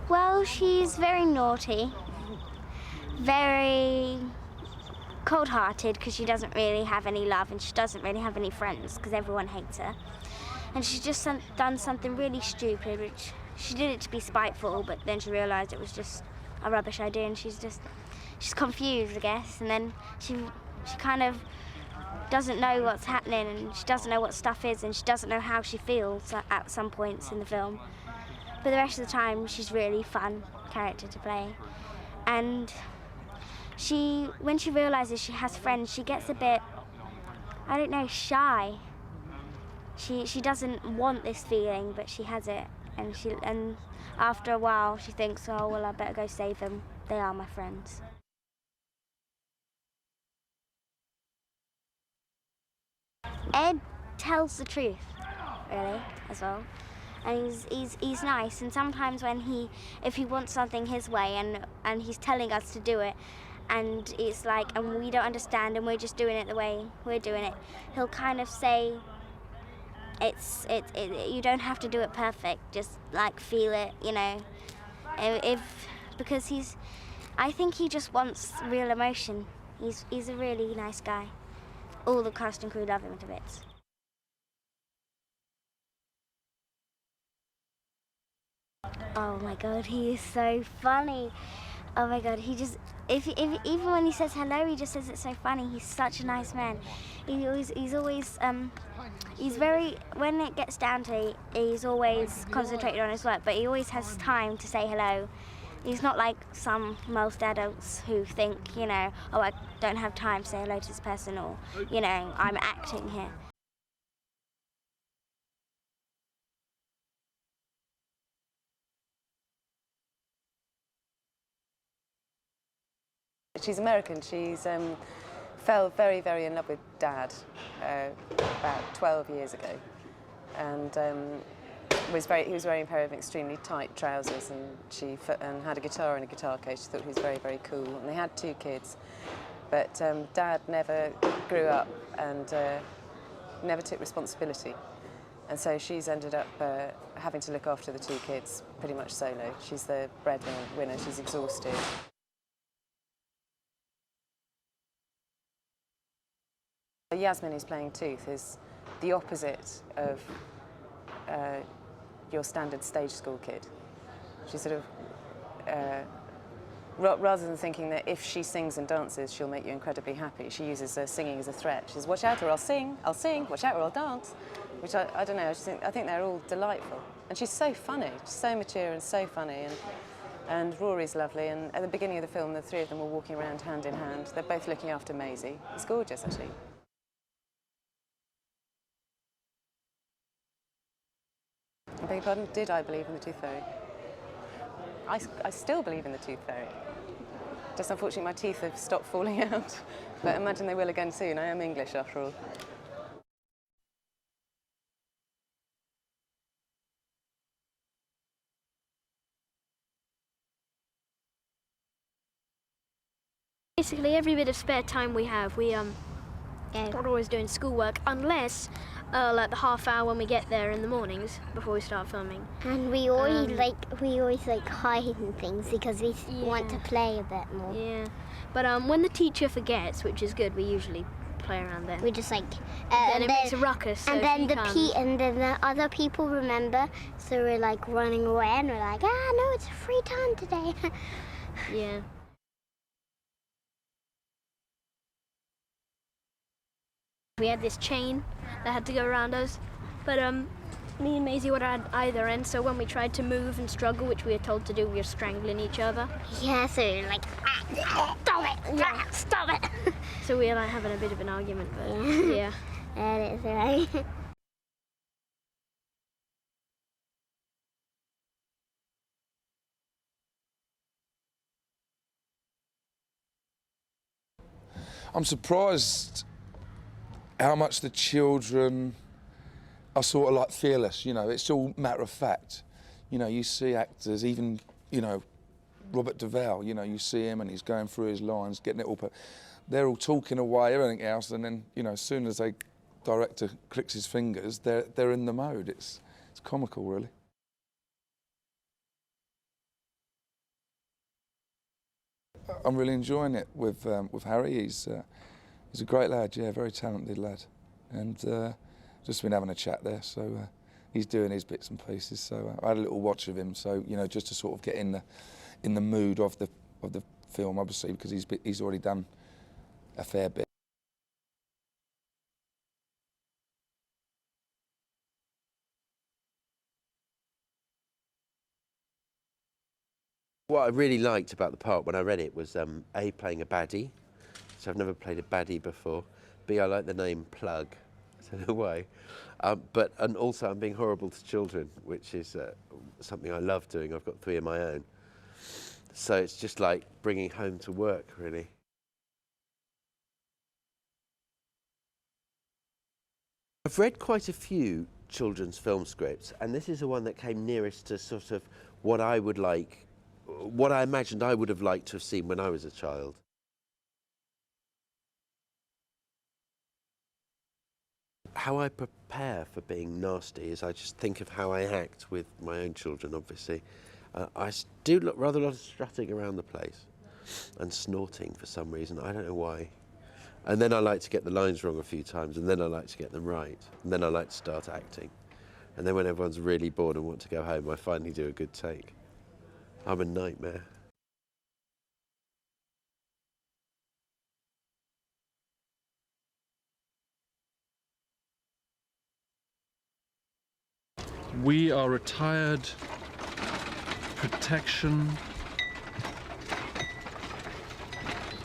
Well, she's very naughty, very cold-hearted because she doesn't really have any love and she doesn't really have any friends because everyone hates her. And she's just done something really stupid, which she did it to be spiteful, but then she realised it was just a rubbish idea, and she's confused, I guess. And then she kind of doesn't know what's happening, and she doesn't know what stuff is, and she doesn't know how she feels at some points in the film. But the rest of the time, she's really fun character to play. And when she realises she has friends, she gets a bit, I don't know, shy. She doesn't want this feeling, but she has it. And after a while, she thinks, oh, well, I better go save them. They are my friends. Ed tells the truth, really, as well. And he's nice, and sometimes if he wants something his way and he's telling us to do it, and it's like, and we don't understand and we're just doing it the way we're doing it, he'll kind of say, you don't have to do it perfect, just like feel it, you know. Because I think he just wants real emotion. He's a really nice guy. All the cast and crew love him to bits. Oh my God, he is so funny. Oh my God, even when he says hello, he just says it so funny. He's such a nice man. He's very, when it gets down to it, he's always concentrated on his work, but he always has time to say hello. He's not like most adults who think, you know, oh, I don't have time to say hello to this person, or, you know, I'm acting here. She's American. She's fell very, very in love with Dad about 12 years ago, and he was wearing a pair of extremely tight trousers, and had a guitar and a guitar case. She thought he was very, very cool, and they had 2 kids. But Dad never grew up and never took responsibility, and so she's ended up having to look after the 2 kids pretty much solo. She's the breadwinner. She's exhausted. Yasmin, who's playing Tooth, is the opposite of your standard stage school kid. She's sort of, rather than thinking that if she sings and dances, she'll make you incredibly happy, she uses singing as a threat. She says, watch out or I'll sing, watch out or I'll dance. Which I don't know, I think they're all delightful. And she's so funny, she's so mature and so funny. And Rory's lovely, and at the beginning of the film, the 3 of them were walking around hand in hand. They're both looking after Maisie. It's gorgeous, actually. I beg your pardon? Did I believe in the Tooth Fairy? I still believe in the Tooth Fairy. Just unfortunately my teeth have stopped falling out. But imagine they will again soon. I am English after all. Basically every bit of spare time we have, we're always doing schoolwork, unless like the half hour when we get there in the mornings before we start filming. And we always like hiding things because we want to play a bit more. Yeah, but when the teacher forgets, which is good, we usually play around then. We just like and it makes a ruckus. So and then the other people remember, so we're like running away and we're like, ah, no, it's a free time today. Yeah. We had this chain that had to go around us, but me and Maisie were at either end, so when we tried to move and struggle, which we were told to do, we were strangling each other. Yeah, so we were like, stop it, yeah. Stop it. So we were like having a bit of an argument, but yeah. That is right. I'm surprised how much the children are sort of like fearless, you know, it's all matter of fact. You know, you see actors, even, you know, Robert Duvall, you know, you see him and he's going through his lines, getting it all, but they're all talking away, everything else, and then, you know, as soon as the director clicks his fingers, they're in the mode. It's comical, really. I'm really enjoying it with Harry. He's a great lad, yeah, very talented lad, and just been having a chat there. So he's doing his bits and pieces. So I had a little watch of him. So just to sort of get in the mood of the film, obviously, because he's already done a fair bit. What I really liked about the part when I read it was A, playing a baddie, so I've never played a baddie before. B, I like the name Plug, so in a way. And also I'm being horrible to children, which is something I love doing. I've got 3 of my own. So it's just like bringing home to work, really. I've read quite a few children's film scripts, and this is the one that came nearest to sort of what I would like, what I imagined I would have liked to have seen when I was a child. How I prepare for being nasty is I just think of how I act with my own children, obviously. I do rather a lot of strutting around the place and snorting for some reason, I don't know why. And then I like to get the lines wrong a few times, and then I like to get them right, and then I like to start acting. And then when everyone's really bored and want to go home, I finally do a good take. I'm a nightmare. We are retired protection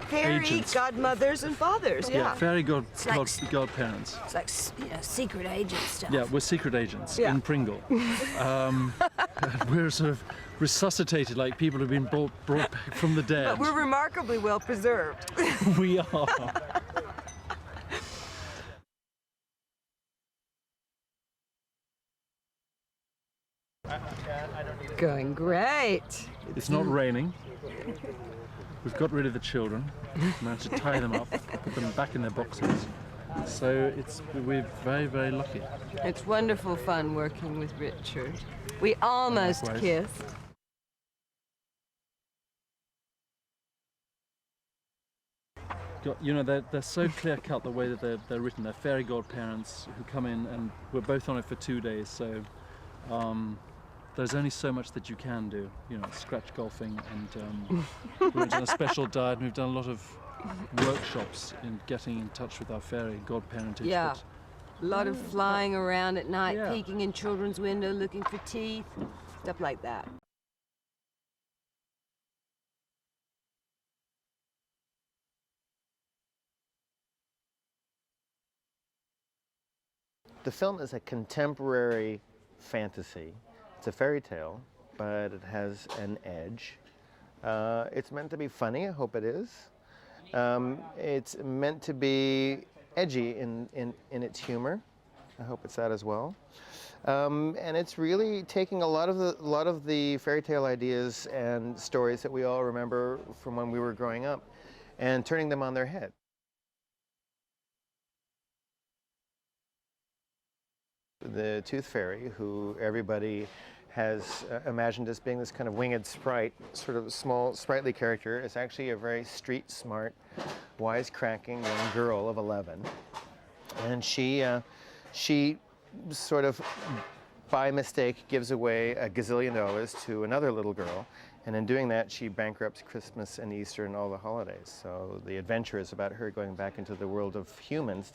Fairy agents. godmothers and fathers, yeah. Fairy like- godparents. It's like, secret agent stuff. Yeah, we're secret agents Yeah. in Pringle. We're sort of resuscitated like people who've been brought back from the dead. But we're remarkably well preserved. We are. Going great. It's not raining. We've got rid of the children, managed to tie them up, put them back in their boxes. So we're very, very lucky. It's wonderful fun working with Richard. We almost Likewise. kissed. They're so clear cut the way that they're written. They're fairy godparents who come in, and we're both on it for 2 days. So there's only so much that you can do. Scratch golfing, and we've done a special diet, and we've done a lot of workshops in getting in touch with our fairy godparentage. Yeah. A lot of flying around at night, Yeah. peeking in children's window, looking for teeth, stuff like that. The film is a contemporary fantasy. It's a fairy tale, but it has an edge. It's meant to be funny, I hope it is. It's meant to be edgy in its humor. I hope it's that as well. And it's really taking a lot of the fairy tale ideas and stories that we all remember from when we were growing up and turning them on their head. The Tooth Fairy, who everybody has imagined as being this kind of winged sprite, sort of small, sprightly character, is actually a very street smart, wisecracking young girl of 11. And she sort of, by mistake, gives away a gazillion dollars to another little girl. And in doing that, she bankrupts Christmas and Easter and all the holidays. So the adventure is about her going back into the world of humans